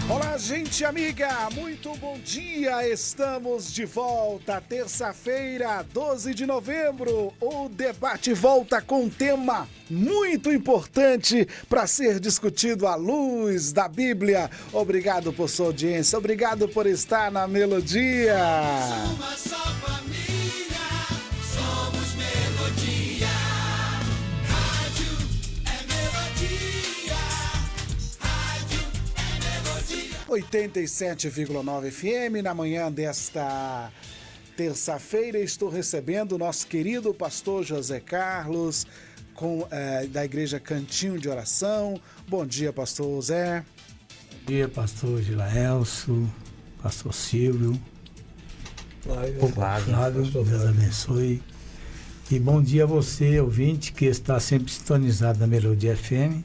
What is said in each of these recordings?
Olá, gente amiga, muito bom dia, estamos de volta, terça-feira, 12 de novembro, o debate volta com um tema muito importante para ser discutido à luz da Bíblia. Obrigado por sua audiência, obrigado por estar na Melodia. Uma só família, somos Melodia. Rádio é Melodia. Rádio é Melodia. 87,9 FM, na manhã desta terça-feira, estou recebendo o nosso querido pastor José Carlos, da Igreja Cantinho de Oração. Bom dia, pastor Zé. Bom dia, pastor Gilaelso, pastor Silvio, Flávio, Deus abençoe. E bom dia a você, ouvinte, que está sempre sintonizado na Melodia FM.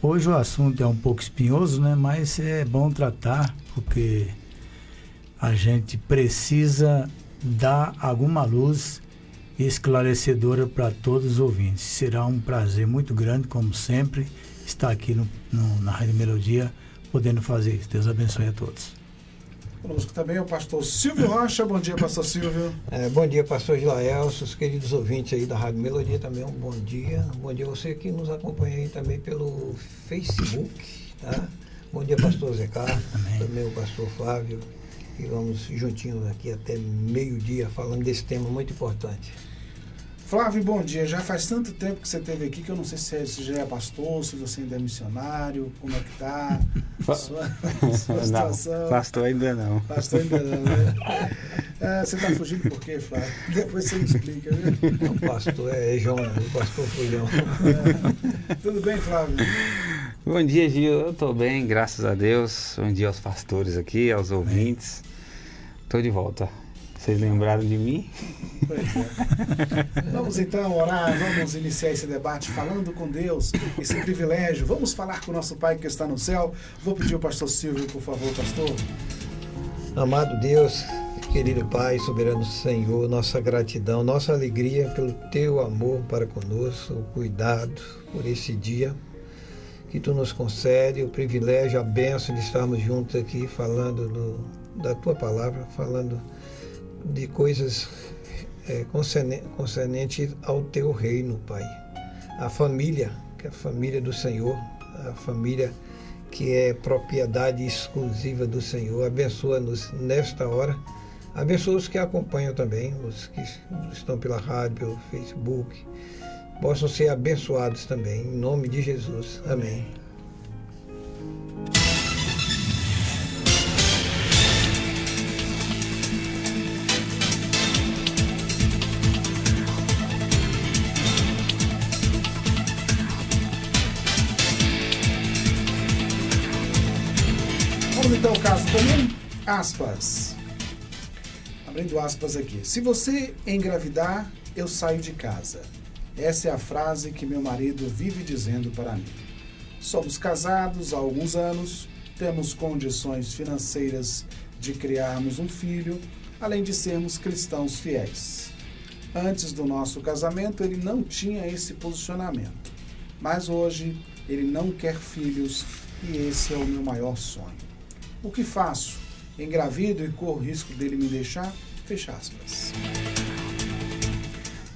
Hoje o assunto é um pouco espinhoso, né? Mas é bom tratar, porque a gente precisa dar alguma luz esclarecedora para todos os ouvintes. Será um prazer muito grande, como sempre, estar aqui na Rádio Melodia, podendo fazer isso. Deus abençoe a todos. Conosco também é o pastor Silvio Rocha. Bom dia, pastor Silvio. Bom dia, pastor Gilaelso, os queridos ouvintes aí da Rádio Melodia também, um bom dia. Bom dia a você que nos acompanha aí também pelo Facebook, tá? Bom dia, pastor Zé Carlos, também o pastor Flávio. E vamos juntinhos aqui até meio-dia falando desse tema muito importante. Flávio, bom dia. Já faz tanto tempo que você esteve aqui que eu não sei se já é pastor, se você ainda é missionário, como é que tá sua situação. Não, pastor ainda não. Pastor ainda não, né? Você tá fugindo por quê, Flávio? Depois você me explica, viu? O pastor é João, o pastor foi João. Tudo bem, Flávio? Bom dia, Gil. Eu tô bem, graças a Deus. Bom dia aos pastores aqui, aos ouvintes. Tô de volta. Vocês lembraram de mim? Pois é. Vamos então orar, vamos iniciar esse debate falando com Deus, esse privilégio. Vamos falar com o nosso Pai que está no céu. Vou pedir ao pastor Silvio, por favor, pastor. Amado Deus, querido Pai, soberano Senhor, nossa gratidão, nossa alegria pelo Teu amor para conosco, o cuidado por esse dia que Tu nos concede, o privilégio, a bênção de estarmos juntos aqui falando da Tua palavra, falando de coisas concernentes ao Teu reino, Pai. A família, que é a família do Senhor, a família que é propriedade exclusiva do Senhor. Abençoa-nos nesta hora. Abençoa os que acompanham também, os que estão pela rádio, pelo Facebook. Possam ser abençoados também, em nome de Jesus. Amém. Vamos então ao caso comum, aspas. Abrindo aspas aqui. Se você engravidar, eu saio de casa. Essa é a frase que meu marido vive dizendo para mim. Somos casados há alguns anos, temos condições financeiras de criarmos um filho, além de sermos cristãos fiéis. Antes do nosso casamento, ele não tinha esse posicionamento. Mas hoje, ele não quer filhos e esse é o meu maior sonho. O que faço? Engravido e corro risco dele me deixar? Fecha aspas.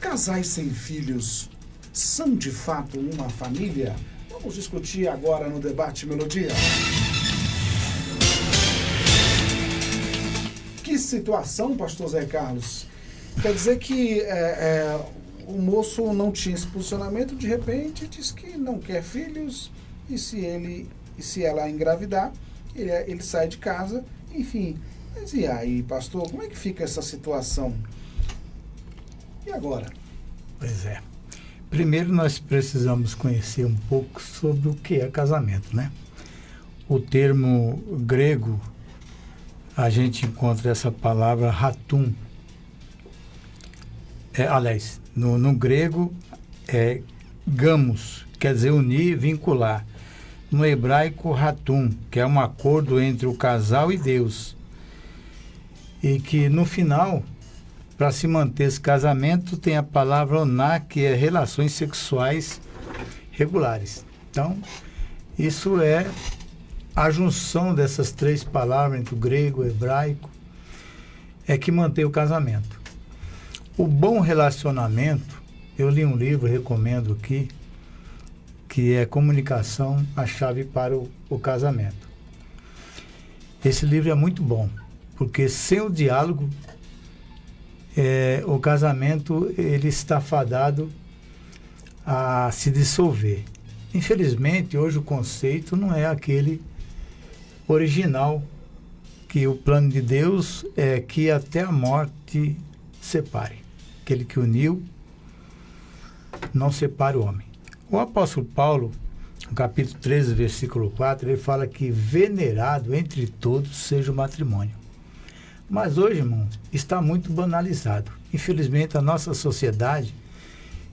Casais sem filhos são de fato uma família? Vamos discutir agora no debate Melodia. Que situação, pastor Zé Carlos? Quer dizer que o moço não tinha esse posicionamento, de repente diz que não quer filhos e se ela engravidar, ele sai de casa, enfim. Mas e aí, pastor, como é que fica essa situação? E agora? Pois é. Primeiro nós precisamos conhecer um pouco sobre o que é casamento, né? O termo grego, a gente encontra essa palavra ratum. Aliás, no grego é gamos, quer dizer unir, vincular. No hebraico, ratum, que é um acordo entre o casal e Deus. E que no final, para se manter esse casamento, tem a palavra oná, que é relações sexuais regulares. Então, isso é a junção dessas 3 palavras entre o grego e o hebraico é que mantém o casamento. O bom relacionamento, eu li um livro, recomendo aqui, que é Comunicação, a Chave para o Casamento. Esse livro é muito bom, porque sem o diálogo, o casamento ele está fadado a se dissolver. Infelizmente, hoje o conceito não é aquele original, que o plano de Deus é que até a morte separe. Aquele que uniu, não separe o homem. O apóstolo Paulo, no capítulo 13, versículo 4, ele fala que venerado entre todos seja o matrimônio. Mas hoje, irmão, está muito banalizado. Infelizmente, a nossa sociedade,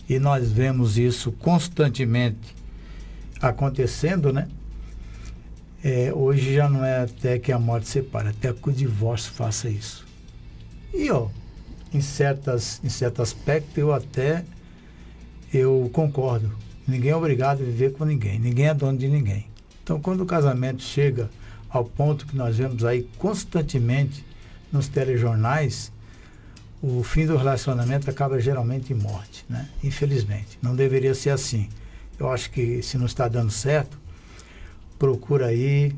e nós vemos isso constantemente acontecendo, né? Hoje já não é até que a morte separe, até que o divórcio faça isso. E, em certo aspecto, eu concordo. Ninguém é obrigado a viver com ninguém. Ninguém é dono de ninguém. Então, quando o casamento chega ao ponto que nós vemos aí constantemente nos telejornais, o fim do relacionamento acaba geralmente em morte, né? Infelizmente. Não deveria ser assim. Eu acho que se não está dando certo, procura aí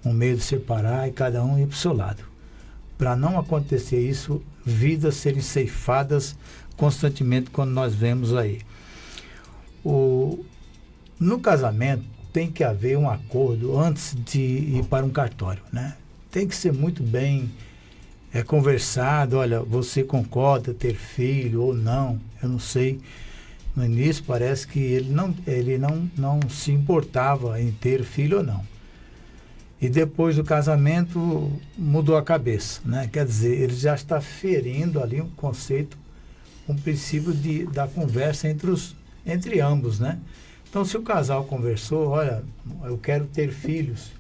um meio de separar e cada um ir para o seu lado. Para não acontecer isso, vidas serem ceifadas constantemente quando nós vemos aí. No casamento tem que haver um acordo antes de ir para um cartório, né? Tem que ser muito bem conversado. Olha, você concorda ter filho ou não? Eu não sei. No início parece que ele não se importava em ter filho ou não. E depois do casamento mudou a cabeça, né? Quer dizer, ele já está ferindo ali um conceito, um princípio da conversa entre ambos, né? Então, se o casal conversou, olha, eu quero ter filhos,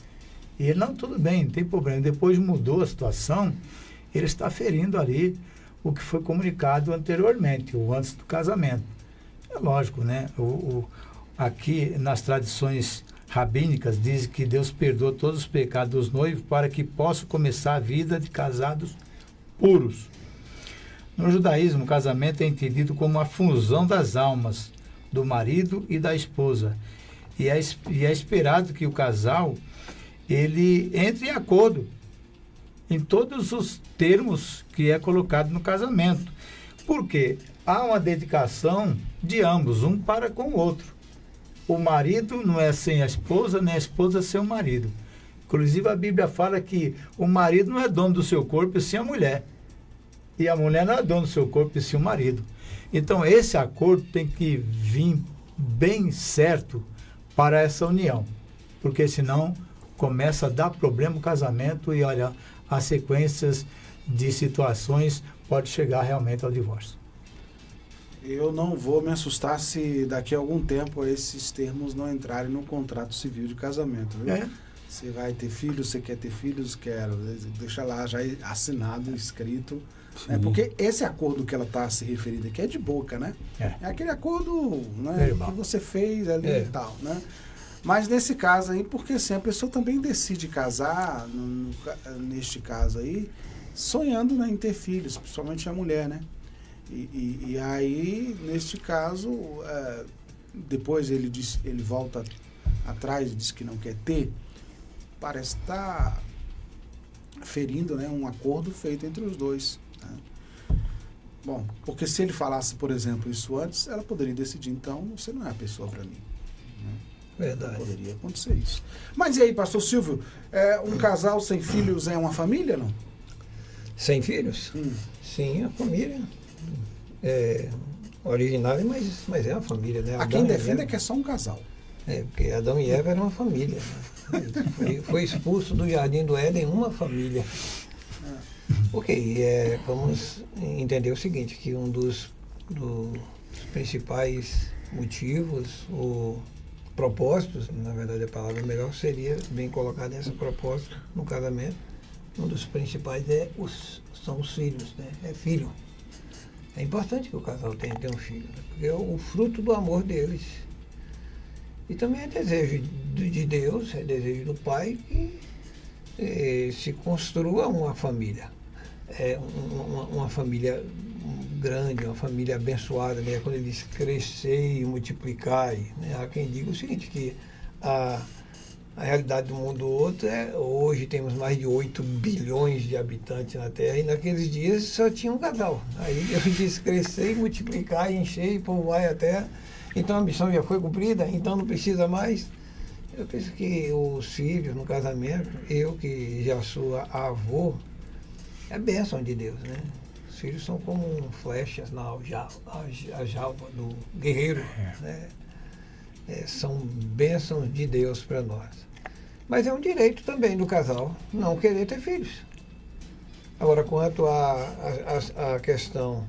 e ele, não, tudo bem, não tem problema. Depois mudou a situação, ele está ferindo ali o que foi comunicado anteriormente, ou antes do casamento. É lógico, né? Aqui, nas tradições rabínicas, diz que Deus perdoa todos os pecados dos noivos para que possam começar a vida de casados puros. No judaísmo, o casamento é entendido como a fusão das almas do marido e da esposa. E é esperado que o casal ele entre em acordo em todos os termos que é colocado no casamento. Porque há uma dedicação de ambos, um para com o outro. O marido não é sem a esposa, nem a esposa sem o marido. Inclusive, a Bíblia fala que o marido não é dono do seu corpo, e sim a mulher. E a mulher não é dona do seu corpo, e sim o marido. Então, esse acordo tem que vir bem certo para essa união. Porque senão começa a dar problema no casamento e, olha, as sequências de situações pode chegar realmente ao divórcio. Eu não vou me assustar se daqui a algum tempo esses termos não entrarem no contrato civil de casamento, viu? Você vai ter filhos, você quer ter filhos, quero. Deixa lá já assinado, escrito. Né? Porque esse acordo que ela está se referindo aqui é de boca, né? É aquele acordo, né, que você fez ali e tal, né? Mas nesse caso aí, porque assim, a pessoa também decide casar, neste caso aí, sonhando, né, em ter filhos, principalmente a mulher, né? E aí, neste caso, depois ele volta atrás e diz que não quer ter, parece estar ferindo, né, um acordo feito entre os dois. Né? Bom, porque se ele falasse, por exemplo, isso antes, ela poderia decidir, então, você não é a pessoa para mim. Né? Verdade. Não poderia acontecer isso. Mas e aí, pastor Silvio, um casal sem filhos é uma família, não? Sem filhos? Sim, a família é originária, mas é uma família, né? Há quem defenda que é só um casal. Porque Adão e Eva eram uma família. Né? Foi expulso do Jardim do Éden uma família. Ok, vamos entender o seguinte, que um dos principais motivos ou propósitos, na verdade a palavra melhor seria bem colocada essa proposta no casamento, um dos principais são os filhos, né? É filho. É importante que o casal tenha um filho, né? Porque é o fruto do amor deles. E também é desejo de Deus, é desejo do Pai que se construa uma família. Uma família grande, uma família abençoada, né? Quando ele diz crescer e multiplicar, né? Há quem diga o seguinte, que a realidade do mundo outro hoje temos mais de 8 bilhões de habitantes na Terra e naqueles dias só tinha um casal. Aí Deus disse crescer e multiplicar, e encher e povoar a Terra. Então a missão já foi cumprida, então não precisa mais. Eu penso que os filhos no casamento, eu que já sou avô, é bênção de Deus, né? Os filhos são como flechas na aljava do guerreiro, né? São bênçãos de Deus para nós. Mas é um direito também do casal não querer ter filhos. Agora, quanto à questão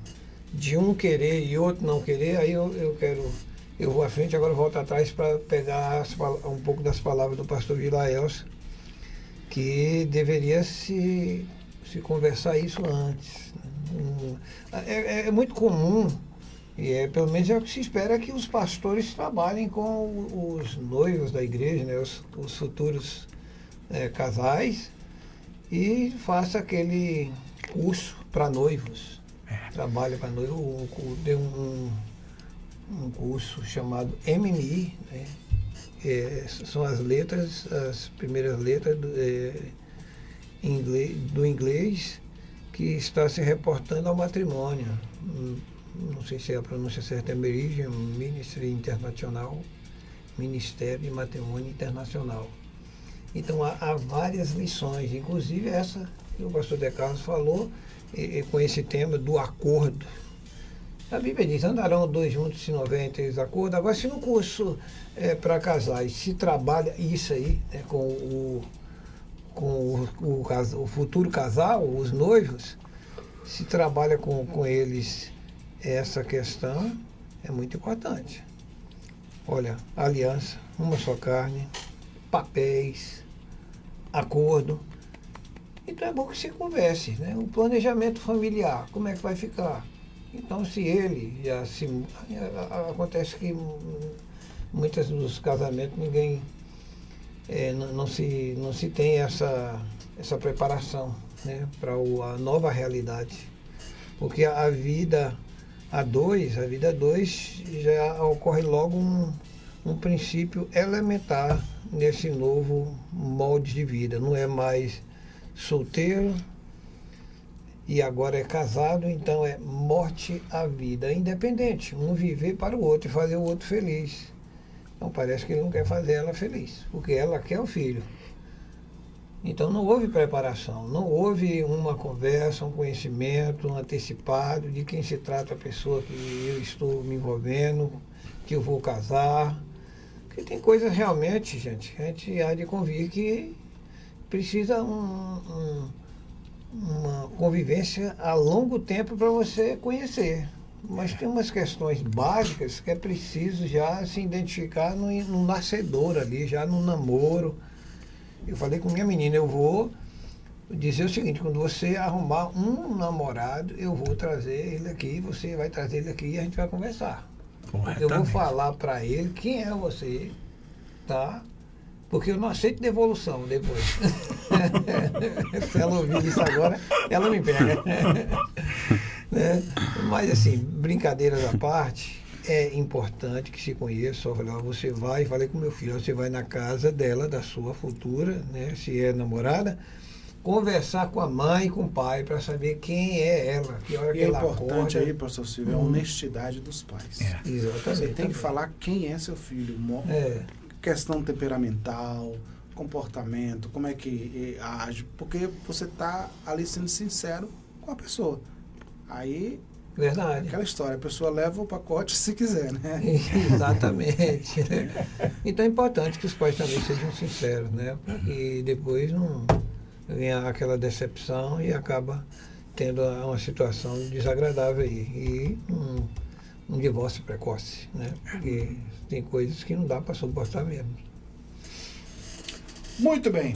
de um querer e outro não querer, aí eu vou à frente, agora volto atrás para pegar um pouco das palavras do pastor Vilaelso, que deveria se conversar isso antes. É muito comum, e pelo menos é o que se espera, que os pastores trabalhem com os noivos da igreja, né, os futuros casais, e faça aquele curso para noivos. Trabalha para noivos, deu um curso chamado MMI, né? São as letras, as primeiras letras do inglês que está se reportando ao matrimônio. Não sei se a pronúncia certa é Meridian Ministry Internacional, Ministério de Matrimônio Internacional. Então há várias lições, inclusive essa que o pastor De Carlos falou, com esse tema do acordo. A Bíblia diz, andarão dois juntos se não houver entre eles acordo. Agora, se no curso para casais se trabalha isso aí, com o futuro casal, os noivos, se trabalha com eles essa questão, é muito importante. Olha, aliança, uma só carne, papéis, acordo. Então é bom que se converse, né? O planejamento familiar, como é que vai ficar? Então, se ele já se... Acontece que muitos dos casamentos ninguém... não se tem essa preparação, né, para a nova realidade. Porque a vida a dois já ocorre logo um princípio elementar nesse novo molde de vida. Não é mais solteiro e agora é casado, então é morte à vida. É independente, um viver para o outro e fazer o outro feliz. Então parece que ele não quer fazer ela feliz, porque ela quer o filho. Então não houve preparação, não houve uma conversa, um conhecimento antecipado de quem se trata a pessoa que eu estou me envolvendo, que eu vou casar. Porque tem coisas realmente, gente, a gente há de convir que precisa uma convivência a longo tempo para você conhecer. Mas tem umas questões básicas que é preciso já se identificar no nascedor ali, já no namoro. Eu falei com minha menina, eu vou dizer o seguinte, quando você arrumar um namorado, eu vou trazer ele aqui, você vai trazer ele aqui e a gente vai conversar. Eu vou falar para ele quem é você, tá? Porque eu não aceito devolução depois. Se ela ouvir isso agora, ela me pega. Né? Mas assim, brincadeiras à parte, é importante que se conheça. Você vai, falei com meu filho, você vai na casa dela, da sua futura, né, se é namorada, conversar com a mãe e com o pai para saber quem é ela, que hora que ela acorda. O importante aí, pastor Silvio, é a honestidade dos pais. Exatamente. Você tem que falar quem é seu filho. Questão temperamental, comportamento, como é que age, porque você está ali sendo sincero com a pessoa. Aí, verdade. Aquela história, a pessoa leva o pacote se quiser, né? Exatamente. Então é importante que os pais também sejam sinceros, né? E depois não venha aquela decepção e acaba tendo uma situação desagradável aí. E um divórcio precoce, né? Porque tem coisas que não dá para suportar mesmo. Muito bem.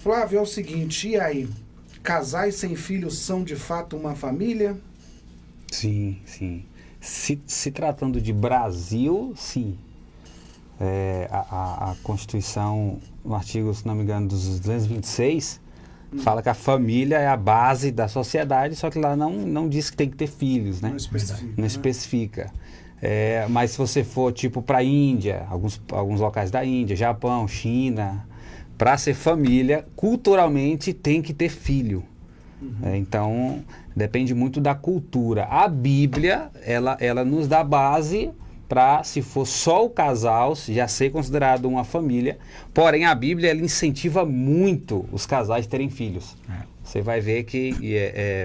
Flávio, é o seguinte, e aí? Casais sem filhos são de fato uma família? Sim, sim. Se tratando de Brasil, sim. A Constituição, no artigo, se não me engano, dos 226, fala que a família é a base da sociedade, só que lá não diz que tem que ter filhos, né? Não especifica. Não especifica. Mas se você for tipo para a Índia, alguns locais da Índia, Japão, China, para ser família, culturalmente tem que ter filho. Então, depende muito da cultura. A Bíblia, ela nos dá base para, se for só o casal, já ser considerado uma família. Porém, a Bíblia, ela incentiva muito os casais terem filhos. Você vai ver que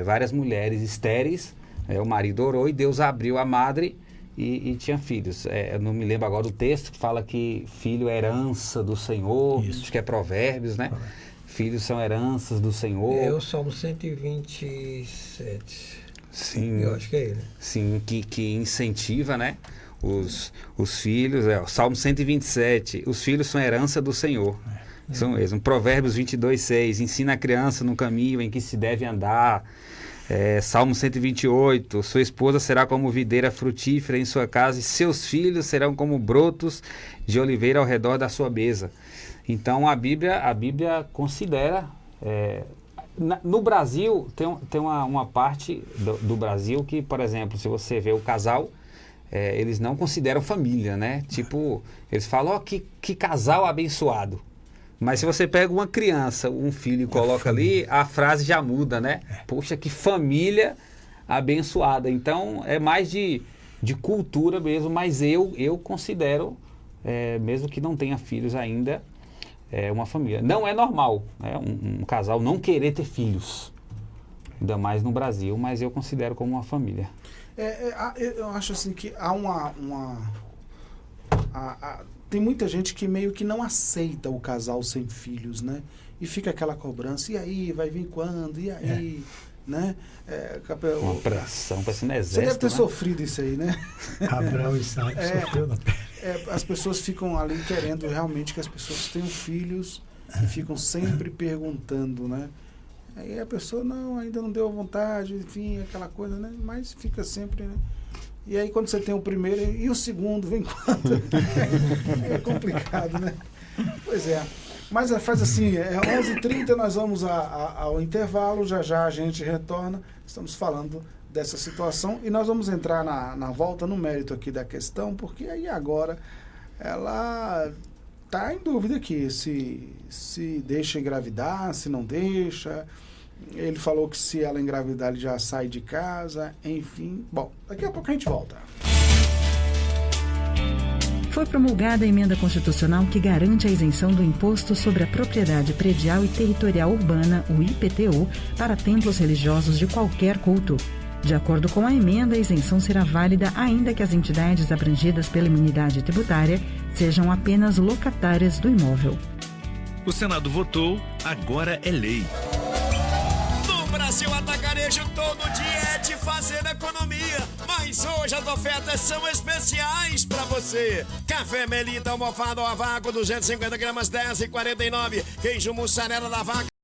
várias mulheres estéreis, o marido orou e Deus abriu a madre e tinha filhos. Eu não me lembro agora o texto que fala que filho é herança do Senhor. Isso. Acho que é Provérbios, né? Filhos são heranças do Senhor. É o Salmo 127. Sim. Eu acho que é ele. Sim, que incentiva, né? Os filhos, o Salmo 127, os filhos são herança do Senhor. Isso mesmo. Provérbios 22:6, ensina a criança no caminho em que se deve andar. Salmo 128, sua esposa será como videira frutífera em sua casa e seus filhos serão como brotos de oliveira ao redor da sua mesa. Então a Bíblia considera... no Brasil, tem uma parte do Brasil que, por exemplo, se você vê o casal, eles não consideram família, né? Tipo, eles falam, que casal abençoado. Mas se você pega uma criança, um filho e coloca ali, a frase já muda, né? Poxa, que família abençoada. Então, é mais de cultura mesmo, mas eu considero, mesmo que não tenha filhos ainda, uma família. Não é normal, né? Um casal não querer ter filhos, ainda mais no Brasil, mas eu considero como uma família. Eu acho assim que há tem muita gente que meio que não aceita o casal sem filhos, né? E fica aquela cobrança, e aí, vai vir quando? E aí? Né? Uma pressão, parecendo exército. Você deve ter né? sofrido isso aí, né? Abraão e Isaac sofreu na pele. As pessoas ficam ali querendo realmente que as pessoas tenham filhos e ficam sempre perguntando, né? Aí a pessoa, ainda não deu vontade, enfim, aquela coisa, né? Mas fica sempre, né? E aí quando você tem o primeiro, e o segundo, vem quando? É complicado, né? Pois é. Mas faz assim, 11h30, nós vamos ao intervalo, já a gente retorna, estamos falando dessa situação e nós vamos entrar na volta, no mérito aqui da questão, porque aí agora ela está em dúvida aqui, se deixa engravidar, se não deixa. Ele falou que se ela engravidar, ele já sai de casa, enfim. Bom, daqui a pouco a gente volta. Foi promulgada a emenda constitucional que garante a isenção do Imposto sobre a Propriedade Predial e Territorial Urbana, o IPTU, para templos religiosos de qualquer culto. De acordo com a emenda, a isenção será válida ainda que as entidades abrangidas pela imunidade tributária sejam apenas locatárias do imóvel. O Senado votou, agora é lei. No Brasil Atacarejo, todo dia é de fazer economia. Mas hoje as ofertas são especiais pra você. Café Melita almofado a vácuo, 250 gramas, 10,49. Queijo mussarela da vaca.